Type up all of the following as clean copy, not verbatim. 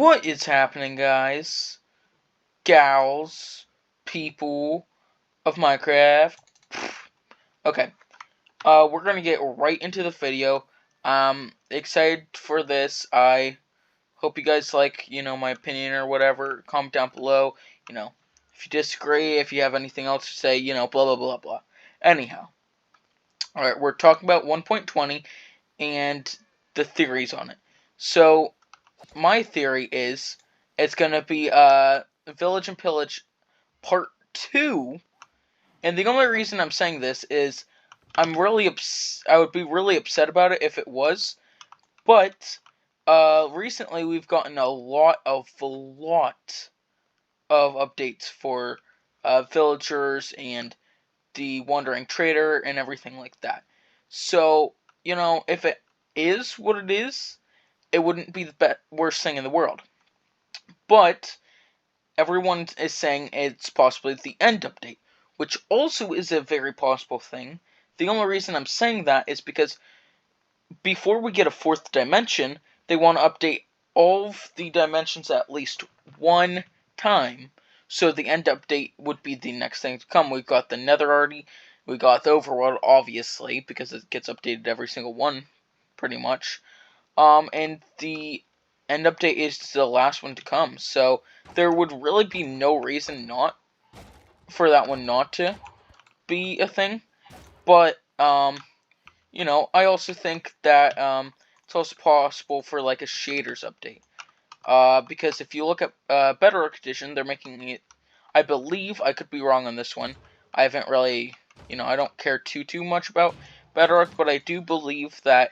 What is happening, guys, gals, people of Minecraft? Okay, we're gonna get right into the video. Excited for this. I hope you guys like, my opinion or whatever. Comment down below, if you disagree, if you have anything else to say, blah, blah, blah, blah. Anyhow, alright, we're talking about 1.20 and the theories on it. So, my theory is it's gonna be Village and Pillage Part 2, and the only reason I'm saying this is I would be really upset about it if it was, but recently we've gotten a lot of updates for villagers and the Wandering Trader and everything like that. So, if it is what it is, it wouldn't be the worst thing in the world. But everyone is saying it's possibly the end update, which also is a very possible thing. The only reason I'm saying that is because before we get a fourth dimension, they want to update all of the dimensions at least one time. So the end update would be the next thing to come. We've got the Nether already. We got the Overworld, obviously, because it gets updated every single one, pretty much. And the end update is the last one to come. So there would really be no reason not for that one not to be a thing. But I also think that it's also possible for like a shaders update. Because if you look at Bedrock Edition, they're making it. I believe, I could be wrong on this one. I haven't really, I don't care too much about Bedrock, but I do believe that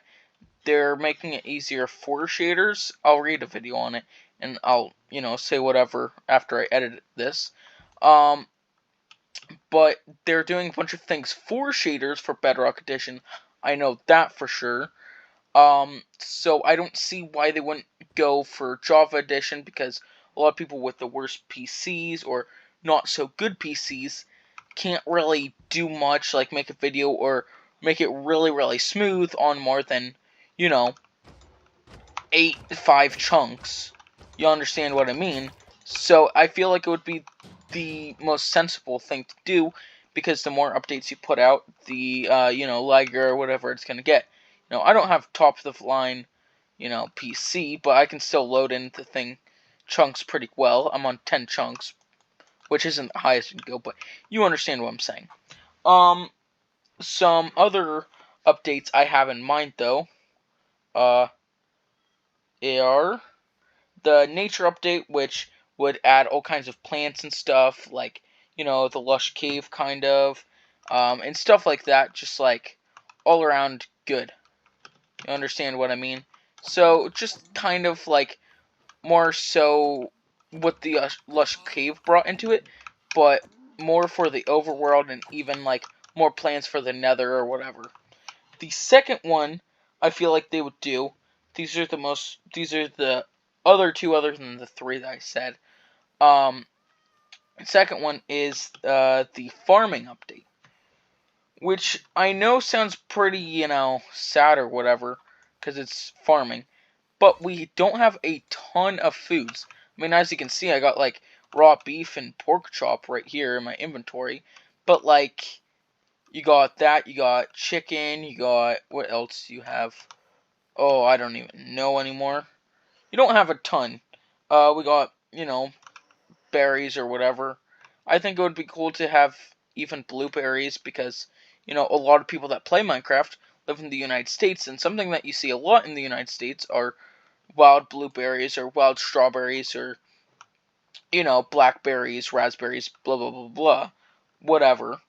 they're making it easier for shaders. I'll read a video on it, and I'll, say whatever after I edit this. But they're doing a bunch of things for shaders for Bedrock Edition. I know that for sure. So I don't see why they wouldn't go for Java Edition, because a lot of people with the worst PCs or not so good PCs can't really do much, like make a video or make it really smooth on more than, 5 chunks. You understand what I mean? So I feel like it would be the most sensible thing to do, because the more updates you put out, the, lagger or whatever it's gonna get. I don't have top of the line, PC, but I can still load in the thing chunks pretty well. I'm on 10 chunks, which isn't the highest you can go, but you understand what I'm saying. Some other updates I have in mind, though, are the nature update, which would add all kinds of plants and stuff, like, the lush cave kind of, and stuff like that, just like all around good. You understand what I mean? So, just kind of like more so what the lush cave brought into it, but more for the overworld and even like more plans for the nether or whatever. The second one, I feel like they would do. These are the other two, other than the three that I said. Second one is the farming update, which I know sounds pretty, sad or whatever, because it's farming, but we don't have a ton of foods. I mean, as you can see, I got like raw beef and pork chop right here in my inventory, but like, you got that, you got chicken, you got, what else do you have? Oh, I don't even know anymore. You don't have a ton. We got, berries or whatever. I think it would be cool to have even blueberries, because, a lot of people that play Minecraft live in the United States, and something that you see a lot in the United States are wild blueberries or wild strawberries or, blackberries, raspberries, blah, blah, blah, blah, whatever.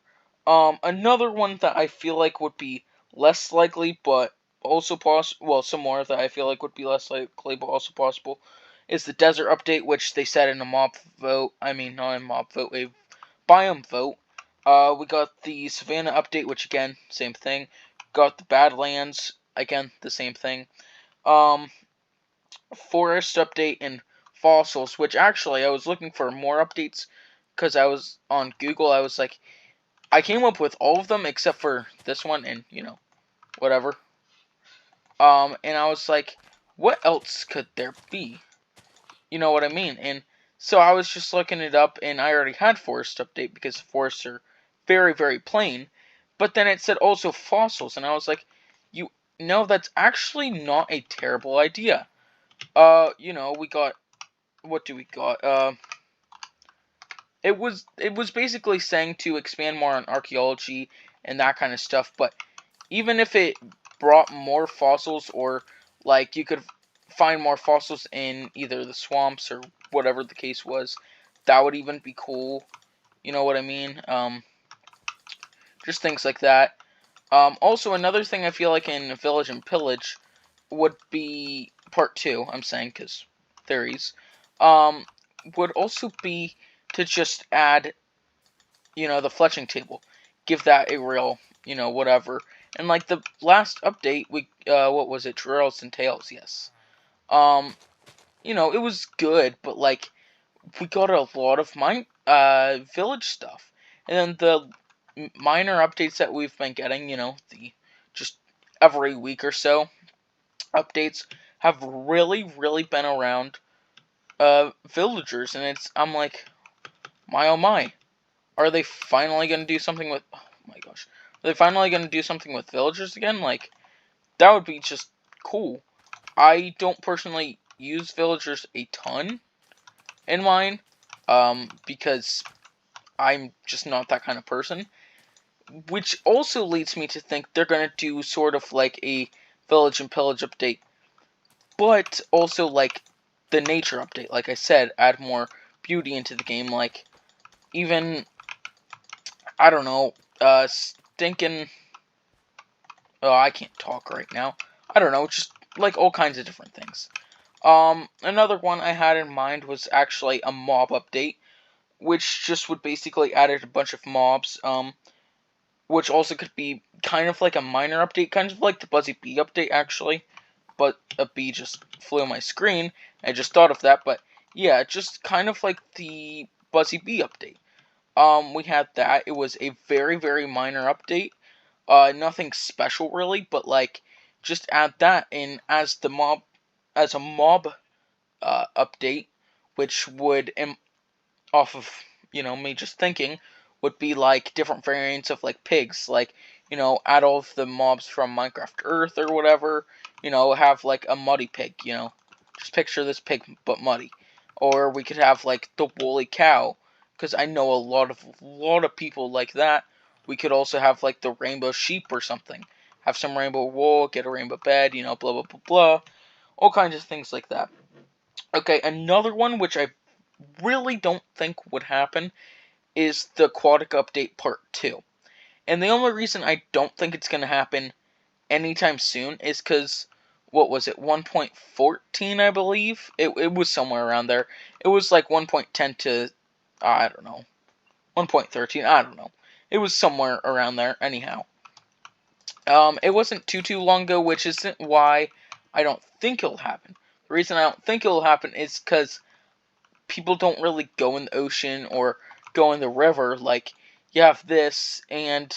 Another one that I feel like would be less likely, but also possible, well, some more that I feel like would be less likely, but also possible, is the desert update, which they said in a mob vote. I mean, not a mob vote, a biome vote. We got the Savannah update, which again, same thing. Got the Badlands, again, the same thing. Forest update and fossils, which actually I was looking for more updates, because I was on Google. I was like, I came up with all of them except for this one, and, whatever. And I was like, what else could there be? You know what I mean? And so I was just looking it up, and I already had forest update because forests are very, very plain. But then it said also fossils, and I was like, you know, that's actually not a terrible idea. We got, what do we got? It was basically saying to expand more on archaeology and that kind of stuff. But even if it brought more fossils, or like you could find more fossils in either the swamps or whatever the case was, that would even be cool. You know what I mean? Just things like that. Also, another thing I feel like in Village and Pillage would be part two. I'm saying because theories. Um, would also be to just add, the fletching table, give that a real, whatever. And like the last update, what was it, Trails and Tales? Yes. Um, it was good, but like we got a lot of village stuff, and then the minor updates that we've been getting, the just every week or so updates have really, really been around villagers, and I'm like, my oh my. Are they finally going to do something with... Oh my gosh. Are they finally going to do something with villagers again? Like, that would be just cool. I don't personally use villagers a ton in mine, because I'm just not that kind of person. Which also leads me to think they're going to do sort of like a village and pillage update, but also like the nature update. Like I said, add more beauty into the game. Like, even, I don't know, stinking... Oh, I can't talk right now. I don't know, just like all kinds of different things. Another one I had in mind was actually a mob update, which just would basically added a bunch of mobs, which also could be kind of like a minor update, kind of like the Buzzy Bee update, actually. But a bee just flew on my screen. I just thought of that, but yeah, just kind of like the Buzzy Bee update. We had that. It was a very, very minor update. Nothing special really, but like, just add that in as a mob update, which would, off of, me just thinking, would be like different variants of like pigs, like, add all of the mobs from Minecraft Earth or whatever, have like a muddy pig, just picture this pig but muddy. Or we could have like the woolly cow, because I know a lot of people like that. We could also have like the rainbow sheep or something. Have some rainbow wool, get a rainbow bed, blah blah blah blah. All kinds of things like that. Okay, another one which I really don't think would happen is the Aquatic Update Part 2. And the only reason I don't think it's going to happen anytime soon is because, what was it, 1.14, I believe? It was somewhere around there. It was like 1.10 to, I don't know, 1.13, I don't know. It was somewhere around there, anyhow. It wasn't too long ago, which isn't why I don't think it'll happen. The reason I don't think it'll happen is because people don't really go in the ocean or go in the river. Like, you have this, and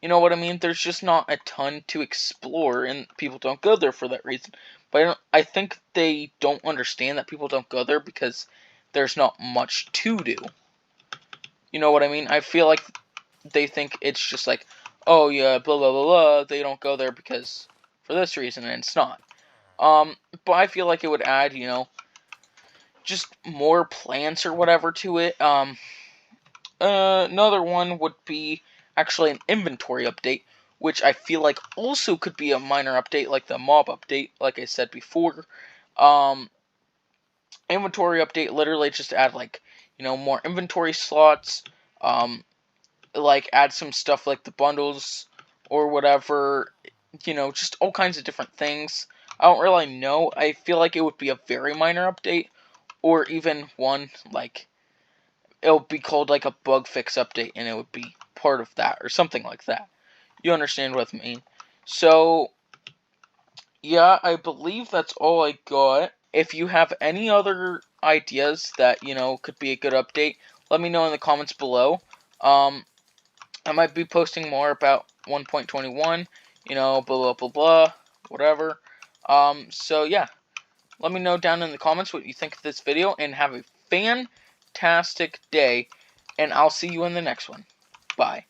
you know what I mean? There's just not a ton to explore, and people don't go there for that reason. But I think they don't understand that people don't go there because there's not much to do. You know what I mean? I feel like they think it's just like, oh yeah, blah blah blah blah. They don't go there because for this reason, and it's not. But I feel like it would add, just more plants or whatever to it. Another one would be actually an inventory update, which I feel like also could be a minor update, like the mob update, like I said before. Um, Inventory update, literally just add like, more inventory slots. Like add some stuff like the bundles or whatever. Just all kinds of different things. I don't really know. I feel like it would be a very minor update, or even one like it'll be called like a bug fix update, and it would be part of that or something like that. You understand what I mean? So yeah, I believe that's all I got. If you have any other ideas that could be a good update, let me know in the comments below. I might be posting more about 1.21. Blah blah blah blah, whatever. So yeah. Let me know down in the comments what you think of this video, and have a fantastic day, and I'll see you in the next one. Bye.